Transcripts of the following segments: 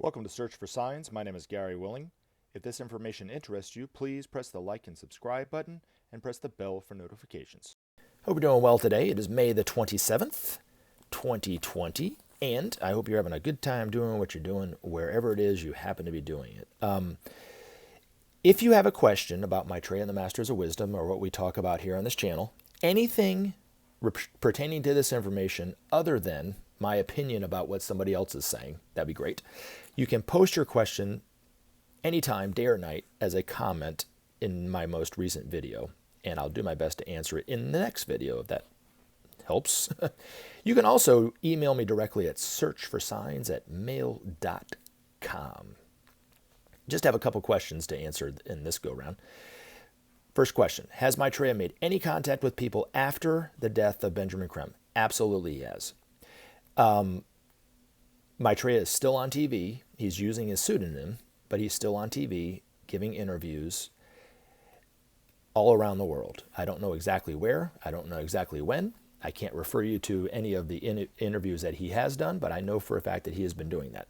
Welcome to Search for Signs. My name is Gary Willing. If this information interests you, please press the like and subscribe button and press the bell for notifications. Hope you're doing well today. It is May the 27th, 2020, and I hope you're having a good time doing what you're doing wherever it is you happen to be doing it. If you have a question about Maitreya and the Masters of Wisdom or what we talk about here on this channel, anything pertaining to this information other than my opinion about what somebody else is saying, that'd be great. You can post your question anytime, day or night, as a comment in my most recent video, and I'll do my best to answer it in the next video if that helps. You can also email me directly at searchforsigns@mail.com. Just have a couple questions to answer in this go-round. First question, has Maitreya made any contact with people after the death of Benjamin Creme? Absolutely he has. Maitreya is still on TV. He's using his pseudonym, but he's still on TV giving interviews all around the world. I don't know exactly where. I don't know exactly when. I can't refer you to any of the interviews that he has done, but I know for a fact that he has been doing that.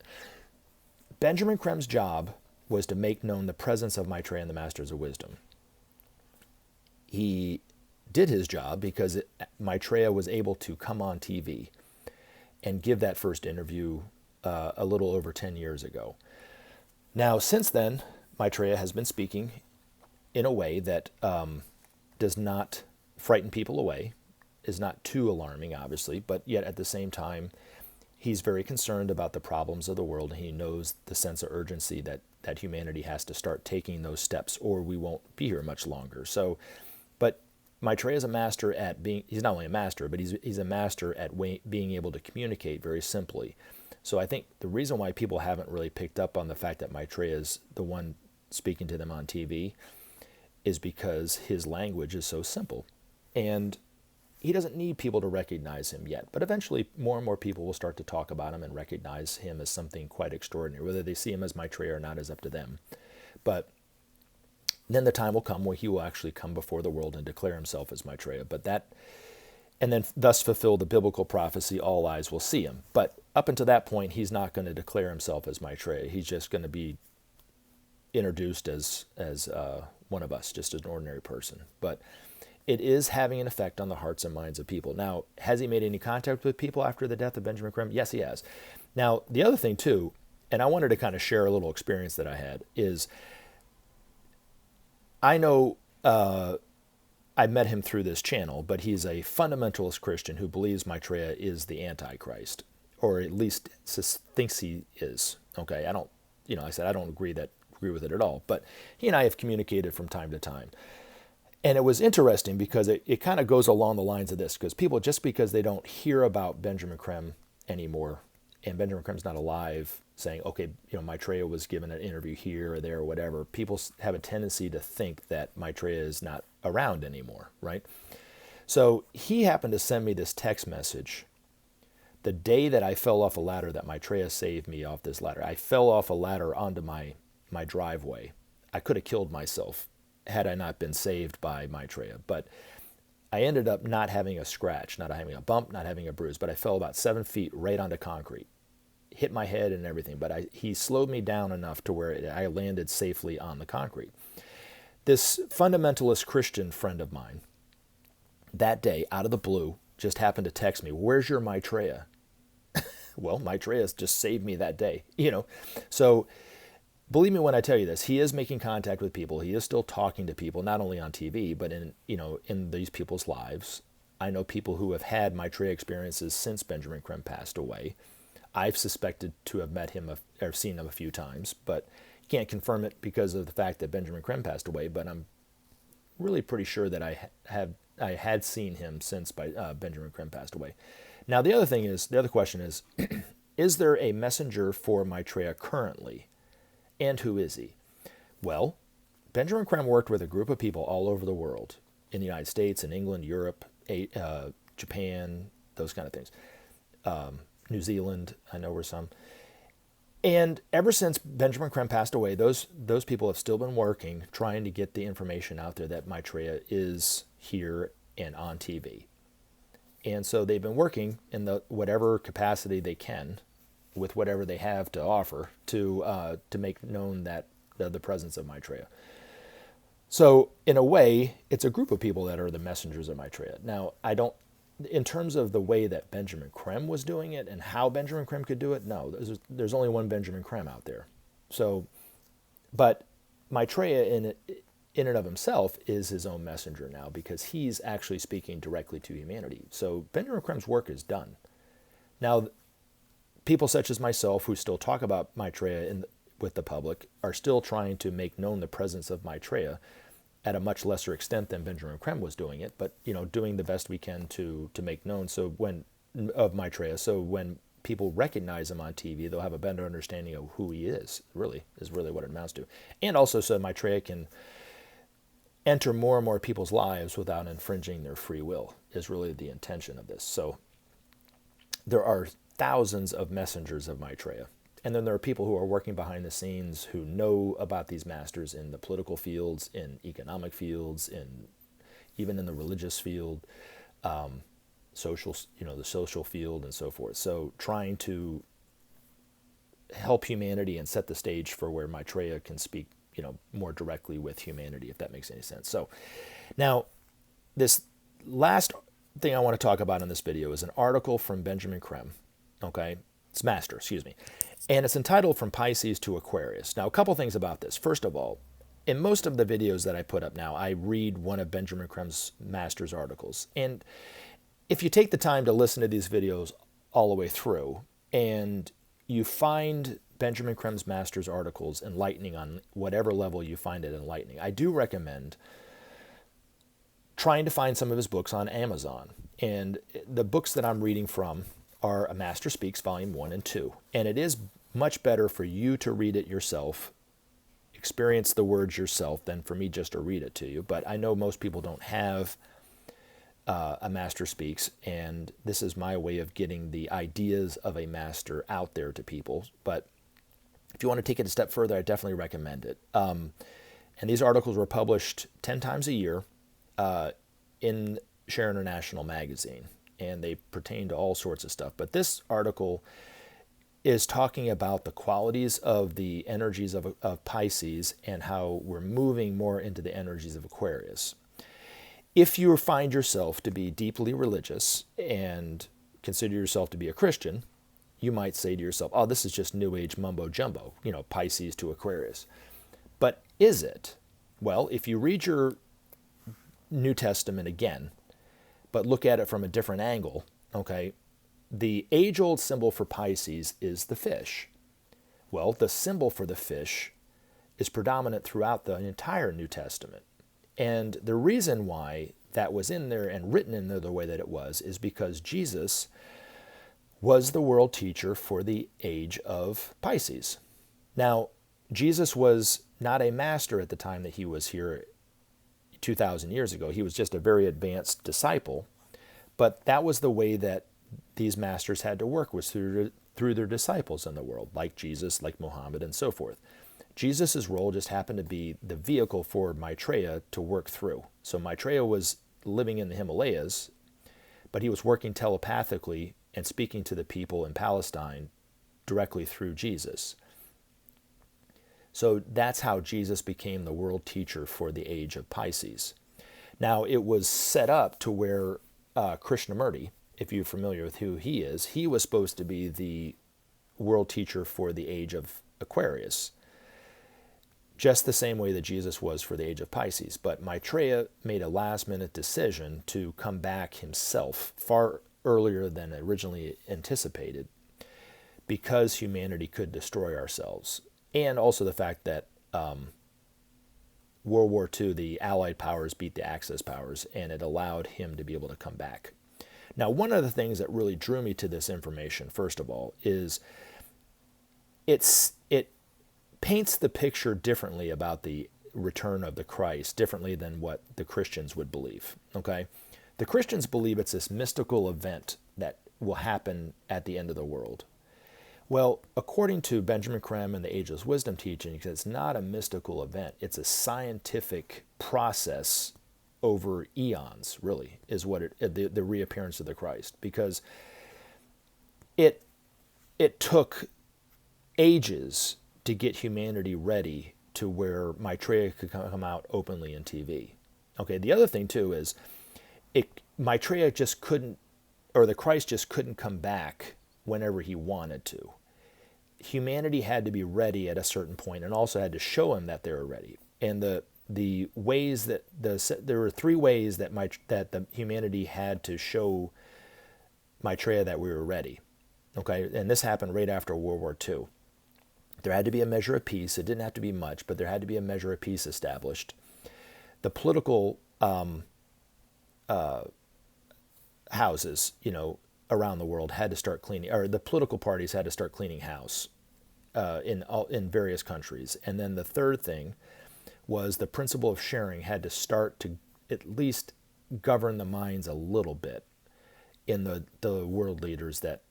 Benjamin Creme's job was to make known the presence of Maitreya and the Masters of Wisdom. He did his job because Maitreya was able to come on TV and give that first interview a little over 10 years ago. Now, since then, Maitreya has been speaking in a way that does not frighten people away, is not too alarming, obviously, but yet at the same time, he's very concerned about the problems of the world, and he knows the sense of urgency that humanity has to start taking those steps, or we won't be here much longer. So, but Maitreya is a master at being, he's not only a master, but he's a master at being able to communicate very simply. So I think the reason why people haven't really picked up on the fact that Maitreya is the one speaking to them on TV is because his language is so simple. And he doesn't need people to recognize him yet, but eventually more and more people will start to talk about him and recognize him as something quite extraordinary. Whether they see him as Maitreya or not is up to them. But then the time will come where he will actually come before the world and declare himself as Maitreya. But that, and then thus fulfill the biblical prophecy, all eyes will see him. But up until that point, he's not going to declare himself as Maitreya. He's just going to be introduced as one of us, just an ordinary person. But it is having an effect on the hearts and minds of people. Now, has he made any contact with people after the death of Benjamin Creme? Yes, he has. Now, the other thing too, and I wanted to kind of share a little experience that I had, is I know I met him through this channel, but he's a fundamentalist Christian who believes Maitreya is the Antichrist, or at least thinks he is. Okay, I don't, I said I don't agree with it at all, but he and I have communicated from time to time. And it was interesting because it kind of goes along the lines of this, because people, just because they don't hear about Benjamin Creme anymore, and Benjamin Creme's not alive, saying, okay, Maitreya was given an interview here or there or whatever, people have a tendency to think that Maitreya is not around anymore, right? So he happened to send me this text message the day that I fell off a ladder, that Maitreya saved me off this ladder. I fell off a ladder onto my driveway. I could have killed myself had I not been saved by Maitreya, but I ended up not having a scratch, not having a bump, not having a bruise, but I fell about 7 feet right onto concrete, hit my head and everything, but he slowed me down enough to where I landed safely on the concrete. This fundamentalist Christian friend of mine, that day, out of the blue, just happened to text me, "Where's your Maitreya?" Well, Maitreya just saved me that day, So believe me when I tell you this, he is making contact with people. He is still talking to people, not only on TV, but in these people's lives. I know people who have had Maitreya experiences since Benjamin Creme passed away. I've suspected to have met him or seen him a few times, but can't confirm it because of the fact that Benjamin Creme passed away. But I'm really pretty sure that I had seen him since Benjamin Creme passed away. Now the other question is, is there a messenger for Maitreya currently? And who is he? Well, Benjamin Creme worked with a group of people all over the world, in the United States, in England, Europe, Japan, those kind of things. New Zealand, I know were some. And ever since Benjamin Creme passed away, those people have still been working, trying to get the information out there that Maitreya is here and on TV. And so they've been working in the whatever capacity they can with whatever they have to offer to make known that the presence of Maitreya. So in a way, it's a group of people that are the messengers of Maitreya. Now, in terms of the way that Benjamin Creme was doing it and how Benjamin Creme could do it, no, there's only one Benjamin Creme out there. So, but Maitreya in and of himself is his own messenger now, because he's actually speaking directly to humanity. So Benjamin Creme's work is done. Now, people such as myself who still talk about Maitreya with the public are still trying to make known the presence of Maitreya at a much lesser extent than Benjamin Creme was doing it, but doing the best we can to make known of Maitreya. So when people recognize him on TV, they'll have a better understanding of who he is really what it amounts to. And also so Maitreya can enter more and more people's lives without infringing their free will is really the intention of this. So there are thousands of messengers of Maitreya. And then there are people who are working behind the scenes who know about these masters in the political fields, in economic fields, even in the religious field, the social field and so forth. So trying to help humanity and set the stage for where Maitreya can speak, more directly with humanity, if that makes any sense. So now this last thing I want to talk about in this video is an article from Benjamin Creme. Okay. It's master, excuse me. And it's entitled From Pisces to Aquarius. Now, a couple things about this. First of all, in most of the videos that I put up now, I read one of Benjamin Creme's master's articles. And if you take the time to listen to these videos all the way through, and you find Benjamin Creme's master's articles enlightening on whatever level you find it enlightening, I do recommend trying to find some of his books on Amazon. And the books that I'm reading from are A Master Speaks, Volume 1 and 2. And it is much better for you to read it yourself, experience the words yourself, than for me just to read it to you. But I know most people don't have A Master Speaks, and this is my way of getting the ideas of a master out there to people. But if you want to take it a step further, I definitely recommend it. And these articles were published 10 times a year in Share International magazine, and they pertain to all sorts of stuff. But this article is talking about the qualities of the energies of Pisces and how we're moving more into the energies of Aquarius. If you find yourself to be deeply religious and consider yourself to be a Christian, you might say to yourself, oh, this is just New Age mumbo jumbo, Pisces to Aquarius. But is it? Well, if you read your New Testament again, but look at it from a different angle, okay, the age-old symbol for Pisces is the fish. Well, the symbol for the fish is predominant throughout the entire New Testament. And the reason why that was in there and written in there the way that it was is because Jesus was the world teacher for the age of Pisces. Now, Jesus was not a master at the time that he was here 2,000 years ago. He was just a very advanced disciple. But that was the way that these masters had to work, was through their disciples in the world, like Jesus, like Muhammad, and so forth. Jesus' role just happened to be the vehicle for Maitreya to work through. So Maitreya was living in the Himalayas, but he was working telepathically and speaking to the people in Palestine directly through Jesus. So that's how Jesus became the world teacher for the age of Pisces. Now, it was set up to where Krishnamurti, if you're familiar with who he is, he was supposed to be the world teacher for the age of Aquarius, just the same way that Jesus was for the age of Pisces. But Maitreya made a last-minute decision to come back himself far earlier than originally anticipated, because humanity could destroy ourselves. And also the fact that World War II, the Allied powers beat the Axis powers, and it allowed him to be able to come back. Now, one of the things that really drew me to this information, first of all, is it paints the picture differently about the return of the Christ, differently than what the Christians would believe. Okay? The Christians believe it's this mystical event that will happen at the end of the world. Well, according to Benjamin Creme and the Ageless Wisdom teachings, it's not a mystical event. It's a scientific process over eons, really, is what the reappearance of the Christ. Because it took ages to get humanity ready to where Maitreya could come out openly in TV. Okay, the other thing too is Maitreya just couldn't, or the Christ just couldn't come back whenever he wanted to. Humanity had to be ready at a certain point and also had to show him that they were ready. And the ways that there were three ways that the humanity had to show Maitreya that we were ready. Okay, and this happened right after World War II. There had to be a measure of peace. It didn't have to be much, but there had to be a measure of peace established. The political houses, around the world had to start cleaning, or the political parties had to start cleaning house in various countries. And then the third thing was the principle of sharing had to start to at least govern the minds a little bit in the world leaders that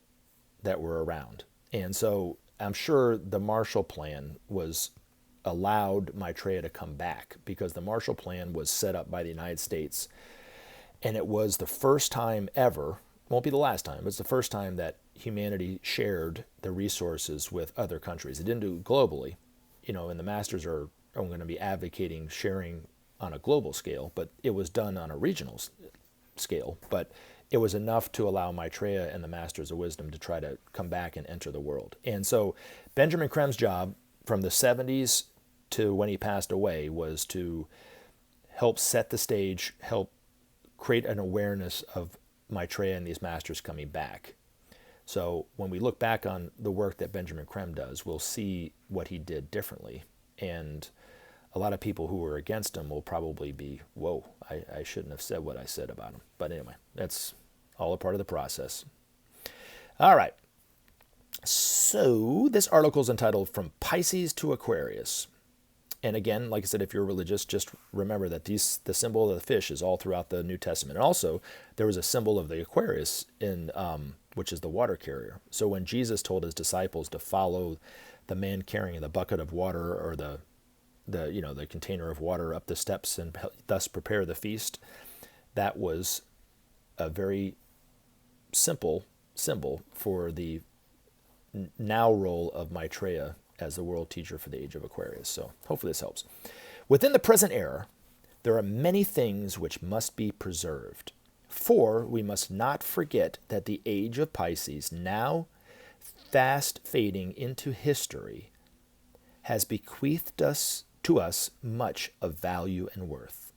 were around. And so I'm sure the Marshall Plan allowed Maitreya to come back, because the Marshall Plan was set up by the United States, and it was the first time ever, won't be the last time, but it's the first time that humanity shared the resources with other countries. It didn't do it globally, and the masters are going to be advocating sharing on a global scale, but it was done on a regional scale. But it was enough to allow Maitreya and the Masters of Wisdom to try to come back and enter the world. And so Benjamin Creme's job from the 70s to when he passed away was to help set the stage, help create an awareness of Maitreya and these masters coming back. So when we look back on the work that Benjamin Creme does, we'll see what he did differently. And a lot of people who were against him will probably be, whoa, I shouldn't have said what I said about him. But anyway, that's all a part of the process. All right. So this article is entitled From Pisces to Aquarius. And again, like I said, if you're religious, just remember that the symbol of the fish is all throughout the New Testament. And also, there was a symbol of the Aquarius, which is the water carrier. So when Jesus told his disciples to follow the man carrying the bucket of water, or the container of water up the steps and thus prepare the feast, that was a very simple symbol for the now role of Maitreya as the world teacher for the age of Aquarius. So hopefully this helps. Within the present era, there are many things which must be preserved. For we must not forget that the age of Pisces, now fast fading into history, has bequeathed to us much of value and worth.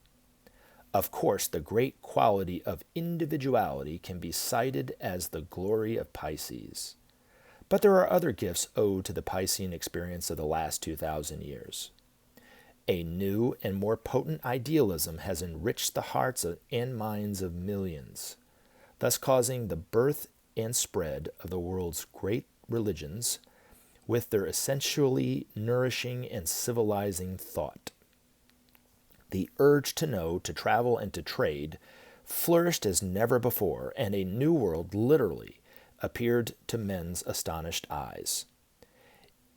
Of course, the great quality of individuality can be cited as the glory of Pisces. But there are other gifts owed to the Piscean experience of the last 2,000 years. A new and more potent idealism has enriched the hearts and minds of millions, thus causing the birth and spread of the world's great religions with their essentially nourishing and civilizing thought. The urge to know, to travel, and to trade flourished as never before, and a new world literally appeared to men's astonished eyes.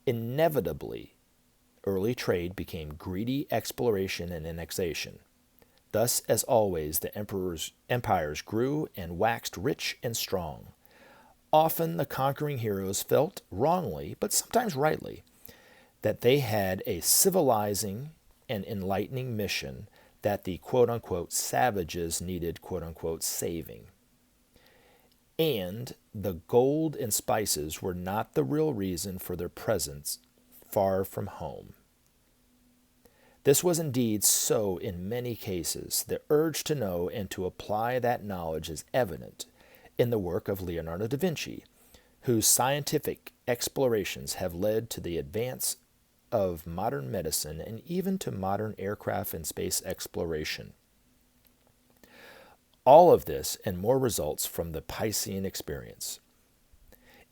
Inevitably, early trade became greedy exploration and annexation. Thus, as always, the empires grew and waxed rich and strong. Often the conquering heroes felt, wrongly, but sometimes rightly, that they had a civilizing and enlightening mission that the quote-unquote savages needed quote-unquote saving. And the gold and spices were not the real reason for their presence far from home. This was indeed so in many cases. The urge to know and to apply that knowledge is evident in the work of Leonardo da Vinci, whose scientific explorations have led to the advance of modern medicine and even to modern aircraft and space exploration. All of this and more results from the Piscean experience.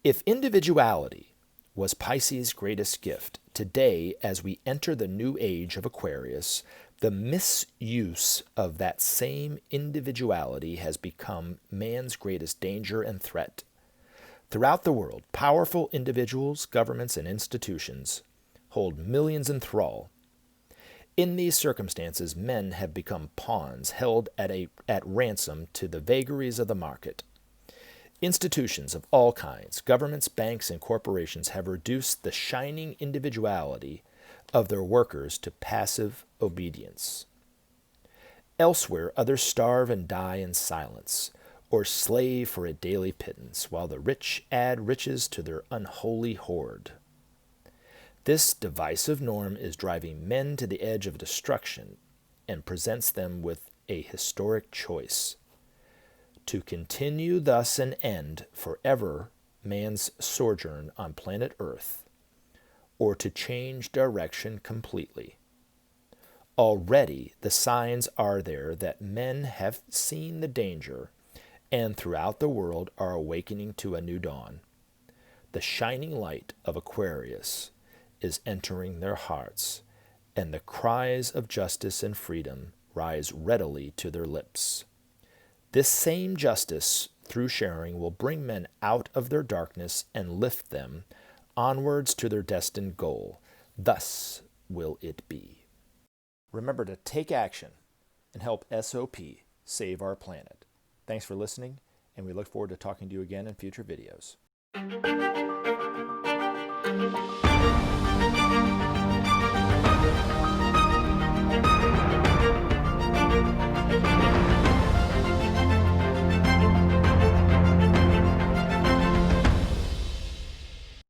If individuality was Pisces' greatest gift, today, as we enter the new age of Aquarius, the misuse of that same individuality has become man's greatest danger and threat. Throughout the world, powerful individuals, governments, and institutions hold millions in thrall. In these circumstances, men have become pawns held at ransom to the vagaries of the market. Institutions of all kinds, governments, banks, and corporations have reduced the shining individuality of their workers to passive obedience. Elsewhere, others starve and die in silence, or slave for a daily pittance, while the rich add riches to their unholy hoard. This divisive norm is driving men to the edge of destruction and presents them with a historic choice: to continue thus and end forever man's sojourn on planet Earth, or to change direction completely. Already the signs are there that men have seen the danger and throughout the world are awakening to a new dawn. The shining light of Aquarius is entering their hearts, and the cries of justice and freedom rise readily to their lips. This same justice, through sharing, will bring men out of their darkness and lift them onwards to their destined goal. Thus will it be. Remember to take action and help SOP save our planet. Thanks for listening, and we look forward to talking to you again in future videos.